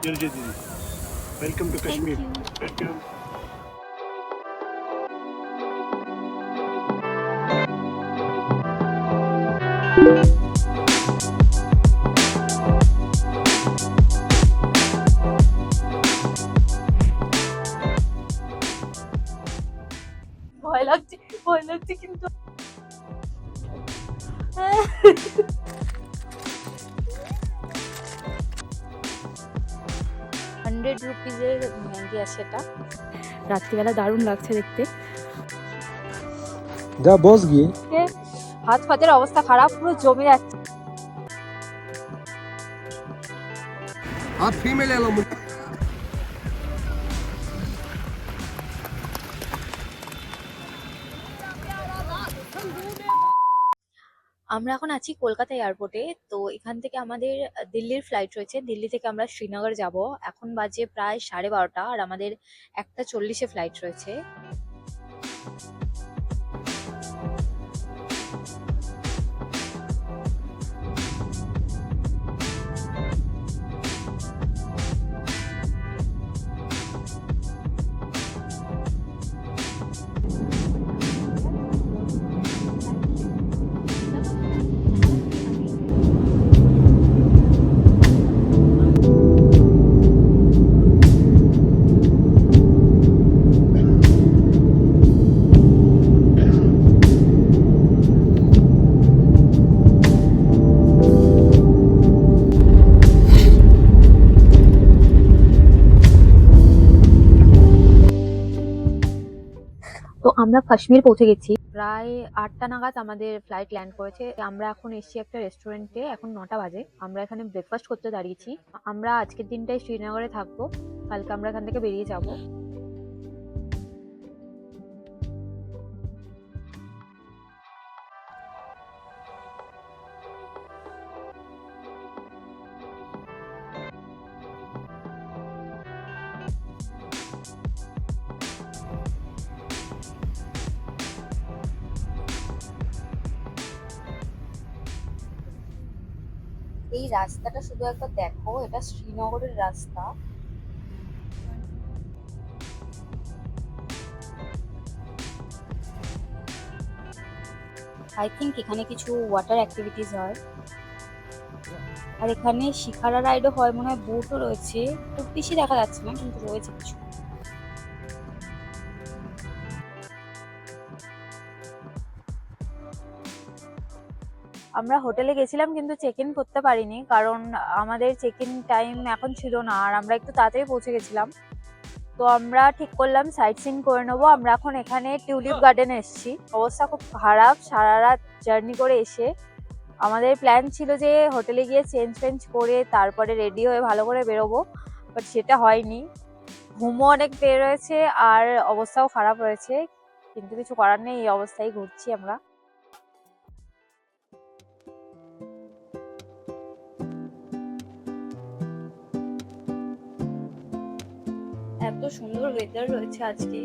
Welcome to Kashmir. Welcome. ভয় লাগছে কিন্তু 100 রুপিজের ম্যাগি আছে এটা। রাত্রিবেলা দারুণ লাগছে দেখতে। যা বস গিয়ে হাত ফাতের অবস্থা খারাপ, পুরো জমে যাচ্ছে। आप फीमेल है लो আমরা এখন আছি কলকাতা এয়ারপোর্টে। তো এখান থেকে আমাদের দিল্লির ফ্লাইট রয়েছে। দিল্লি থেকে আমরা শ্রীনগর যাব। এখন বাজে প্রায় 12:30 আর আমাদের 1:40-এ ফ্লাইট রয়েছে। তো আমরা কাশ্মীর পৌঁছে গেছি। প্রায় 8টা নাগাদ আমাদের ফ্লাইট ল্যান্ড করেছে। আমরা এখন এসেছি একটা রেস্টুরেন্টে। এখন 9টা বাজে। আমরা এখানে ব্রেকফাস্ট করতে দাঁড়িয়েছি। আমরা আজকের দিনটাই শ্রীনগরে থাকবো, কালকে আমরা এখান থেকে বেরিয়ে যাব। এই রাস্তাটা শুধু একবার দেখো, এটা শ্রীনগরের রাস্তা। আই থিঙ্ক এখানে কিছু ওয়াটার অ্যাক্টিভিটিস হয়, আর এখানে শিকারা রাইডও হয় মনে হয়। বোটও রয়েছে, খুব বেশি দেখা যাচ্ছে না কিন্তু রয়েছে কিছু। আমরা হোটেলে গেছিলাম কিন্তু চেক ইন করতে পারিনি, কারণ আমাদের চেক ইন টাইম এখন ছিল না, আর আমরা একটু তাড়াতাড়ি পৌঁছে গেছিলাম। তো আমরা ঠিক করলাম সাইট সিন করে নেবো। আমরা এখন এখানে টিউলিপ গার্ডেনে এসেছি। অবস্থা খুব খারাপ, সারা রাত জার্নি করে এসে আমাদের প্ল্যান ছিল যে হোটেলে গিয়ে চেঞ্জ করে তারপরে রেডি হয়ে ভালো করে বেরোবো, বাট সেটা হয়নি। ঘুমও অনেক বের হয়েছে আর অবস্থাও খারাপ হয়েছে, কিন্তু কিছু করার নেই, এই অবস্থায় ঘুরছি আমরা। এত সুন্দর ওয়েদার রয়েছে আজকে।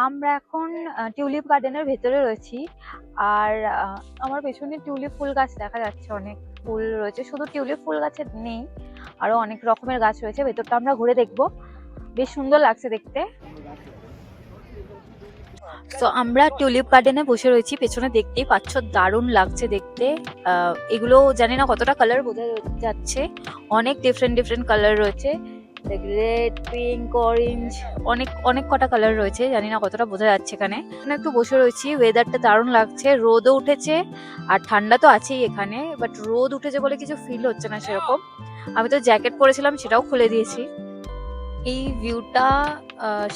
আমরা এখন টিউলিপ গার্ডেনের ভেতরে রয়েছি, আর আমার পেছনে টিউলিপ ফুল গাছ দেখা যাচ্ছে। অনেক ফুল রয়েছে, শুধু টিউলিপ ফুল গাছে নেই, আরো অনেক রকমের গাছ রয়েছে। ভেতরটা আমরা ঘুরে দেখবো, বেশ সুন্দর লাগছে দেখতে। তো আমরা টিউলিপ গার্ডেনে বসে রয়েছি, পেছনে দেখতেই পাচ্ছ দারুণ লাগছে দেখতে। এগুলো জানি না কতটা কালার বোঝা যাচ্ছে, অনেক ডিফারেন্ট কালার রয়েছে, রেড, পিঙ্ক, অরেঞ্জ, অনেক অনেক কটা কালার রয়েছে, জানি না কতটা বোঝা যাচ্ছে। এখানে একটু বসে রয়েছি, ওয়েদারটা দারুণ লাগছে, রোদও উঠেছে আর ঠান্ডা তো আছেই এখানে, বাট রোদ উঠেছে বলে কিছু ফিল হচ্ছে না সেরকম। আমি তো জ্যাকেট পরেছিলাম, সেটাও খুলে দিয়েছি। এই ভিউটা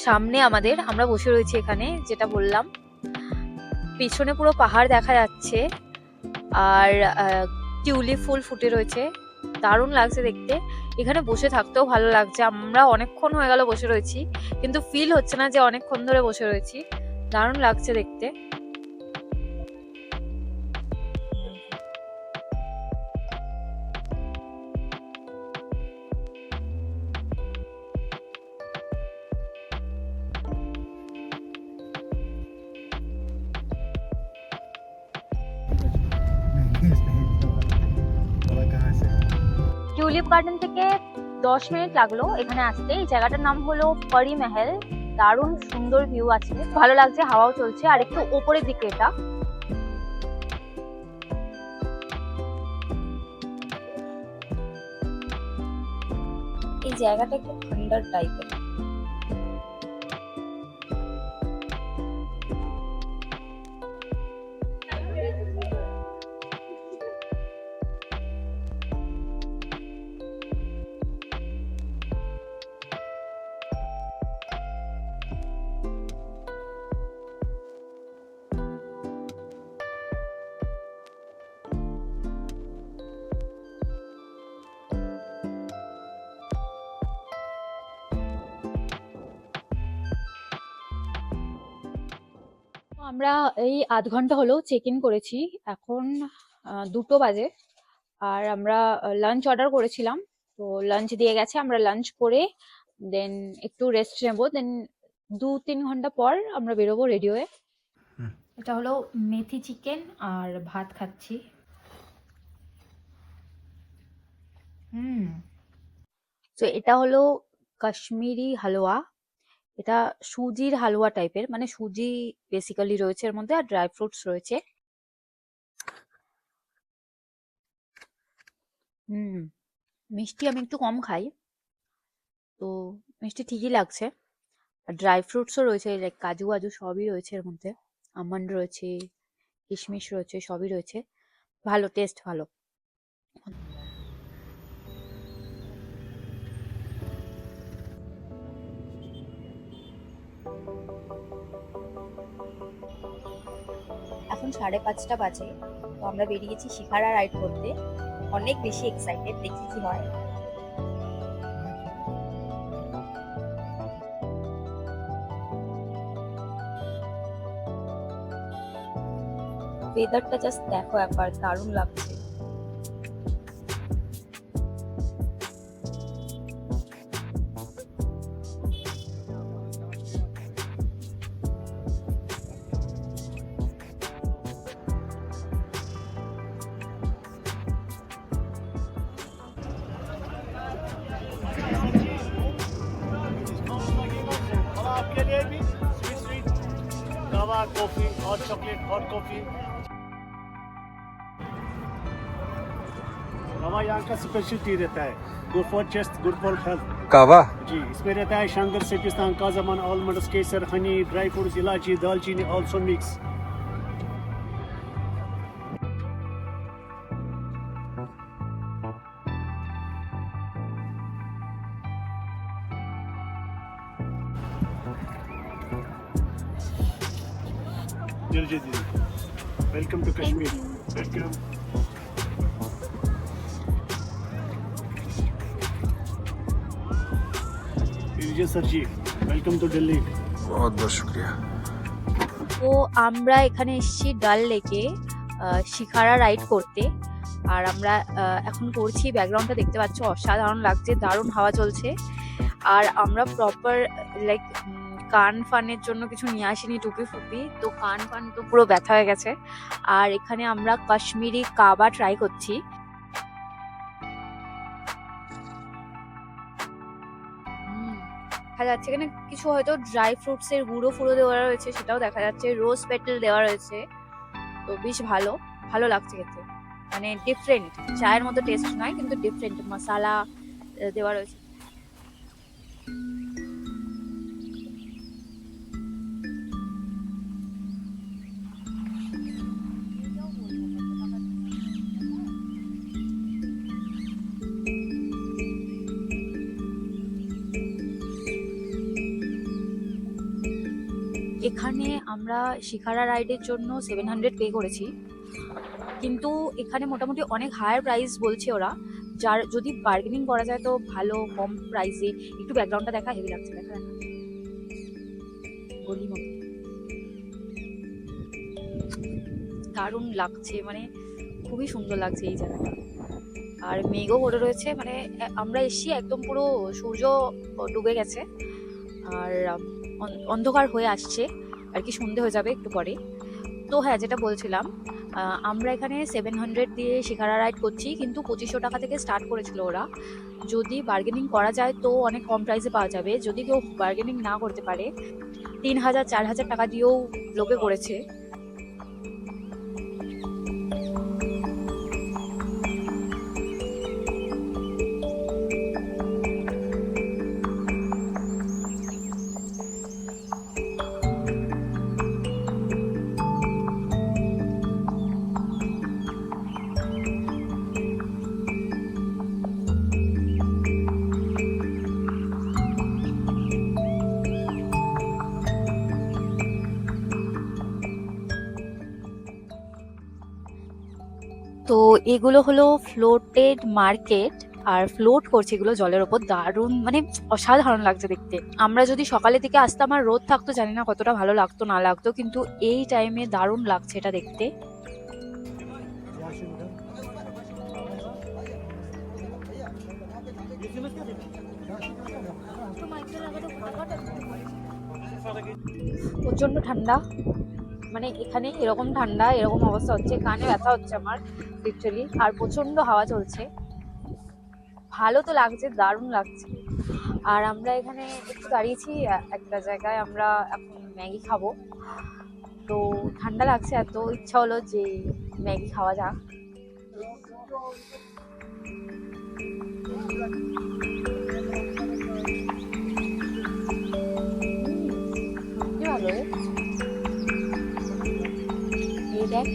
সামনে আমাদের, আমরা বসে রয়েছি এখানে, যেটা বললাম পিছনে পুরো পাহাড় দেখা যাচ্ছে, আর টিউলিপ ফুল ফুটে রয়েছে, দারুণ লাগছে দেখতে। এখানে বসে থাকতেও ভালো লাগছে। আমরা অনেকক্ষণ হয়ে গেল বসে রয়েছি, কিন্তু ফিল হচ্ছে না যে অনেকক্ষণ ধরে বসে রয়েছি। দারুণ লাগছে দেখতে। টুলিপ গার্ডেন থেকে 10 মিনিট লাগলো এখানে আসতে। এই জায়গাটার নাম হলো পরি মহল। দারুণ সুন্দর ভিউ আছে, ভালো লাগছে, হাওয়াও চলছে, আর একটু ওপরের দিকে এটা। এই জায়গাটা একটু ঠান্ডার টাইপের। আমরা এই আধ ঘন্টা হলো চেক ইন করেছি, এখন 2টো বাজে। আর আমরা লাঞ্চ অর্ডার করেছিলাম, তো লাঞ্চ দিয়ে গেছে। আমরা লাঞ্চ করে দেন একটু রেস্ট নেবো, দেন 2-3 ঘন্টা পর আমরা বেরোবো রেডি হয়ে। এটা হলো মেথি চিকেন আর ভাত খাচ্ছি। তো এটা হলো কাশ্মীরি হালুয়া। এটা সুজির হালুয়া টাইপের, মানে সুজি বেসিক্যালি রয়েছে এর মধ্যে, আর ড্রাই ফ্রুটস রয়েছে। মিষ্টি আমি একটু কম খাই, তো মিষ্টি ঠিকই লাগছে। আর ড্রাই ফ্রুটসও রয়েছে, লাইক কাজু বাজু সবই রয়েছে এর মধ্যে, আমন্ড রয়েছে, কিশমিশ রয়েছে, সবই রয়েছে। ভালো টেস্ট, ভালো। এখন 5:30 বাজে, তো আমরা বেরিয়েছি শিখারা রাইড করতে। অনেক বেশি এক্সাইটেড, দেখি কি হয়। ওয়েদারটা জাস্ট দেখো একবার, দারুণ লাগছে। आपके लिए भी sweet sweet kahwa coffee, hot chocolate, hot coffee. Kahwa यहाँ का स्पेशल टी रहता है, good for chest, good for health. Kahwa ji, इसमें रहता है शंकर, सिपिस्तान, काजमन, आलमंड्स, केसर, हनी, ड्राई फ्रूट्स, इलायची, दालचीनी, also mix. Welcome to Kashmir. Welcome. Sir ji, welcome to Delhi. बहुत बहुत शुक्रिया। তো আমরা এখানে এসেছি ডাল লেকে শিখারা রাইড করতে। আর আমরা এখন করছি, ব্যাকগ্রাউন্ডটা দেখতে পাচ্ছ, অসাধারণ লাগছে, দারুণ হাওয়া চলছে। আর আমরা প্রপার লাইক কান ফানের জন্য কিছু নিয়ে আসিনি, টুপি ফুপি, তো কান ফান তো পুরো ব্যথা হয়ে গেছে। আর এখানে আমরা কাশ্মীরি কাবা ট্রাই করছি। দেখা যাচ্ছে এখানে কিছু হয়তো ড্রাই ফ্রুটস এর গুঁড়ো ফুড়ো দেওয়া রয়েছে, সেটাও দেখা যাচ্ছে, রোজ পেটেল দেওয়া রয়েছে। তো বেশ ভালো, ভালো লাগছে খেতে, মানে ডিফারেন্ট, চায়ের মতো টেস্ট নয় কিন্তু ডিফারেন্ট মশলা দেওয়া রয়েছে। এখানে আমরা শিখারা রাইডের জন্য 700 পে করেছি, কিন্তু এখানে মোটামুটি অনেক হায়ার প্রাইস বলছে ওরা, যার যদি বার্গেনিং করা যায় তো ভালো, কম প্রাইসে। একটু ব্যাকগ্রাউন্ডটা দেখা, হেভি লাগছে, দেখা গলি মতো, দারুণ লাগছে, মানে খুবই সুন্দর লাগছে এই জায়গাটা। আর মেঘও পড়ে রয়েছে, মানে আমরা এসছি একদম পুরো সূর্য ডুবে গেছে, আর অন্ধকার হয়ে আসছে আর কি, সন্ধে হয়ে যাবে একটু পরে। তো হ্যাঁ, যেটা বলছিলাম, আমরা এখানে 700 দিয়ে শিকারা রাইড করছি, কিন্তু 2500 টাকা থেকে স্টার্ট করেছিল ওরা। যদি বার্গেনিং করা যায় তো অনেক কম প্রাইসে পাওয়া যাবে। যদি কেউ বার্গেনিং না করতে পারে 3000 4000 টাকা দিয়েও লোকে করেছে। তো এগুলো হলো ফ্লোটেড মার্কেট, আর ফ্লোট করছে এগুলো জলের ওপর। দারুণ, মানে অসাধারণ লাগছে দেখতে। আমরা যদি সকালের দিকে আসতাম আর রোদ থাকতো, জানি না কতটা ভালো লাগতো না লাগতো, কিন্তু এই টাইমে দারুণ লাগছে এটা দেখতে। প্রচন্ড ঠান্ডা, মানে এখানে এরকম ঠান্ডা, এরকম অবস্থা হচ্ছে, কানে ব্যথা হচ্ছে আমার লিটারালি। আর প্রচন্ড হাওয়া চলছে, ভালো তো লাগছে, দারুণ লাগছে। আর আমরা এখানে একটু দাঁড়িয়েছি একটা জায়গায়, আমরা এখন ম্যাগি খাবো। তো ঠান্ডা লাগছে, এত ইচ্ছা হলো যে ম্যাগি খাওয়া যাক। কি ভালো রে। এই দেখ,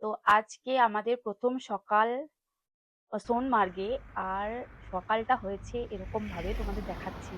তো আজকে আমাদের প্রথম সকাল সোনমার্গে, আর সকালটা হয়েছে এরকম ভাবে তোমাদের দেখাচ্ছি।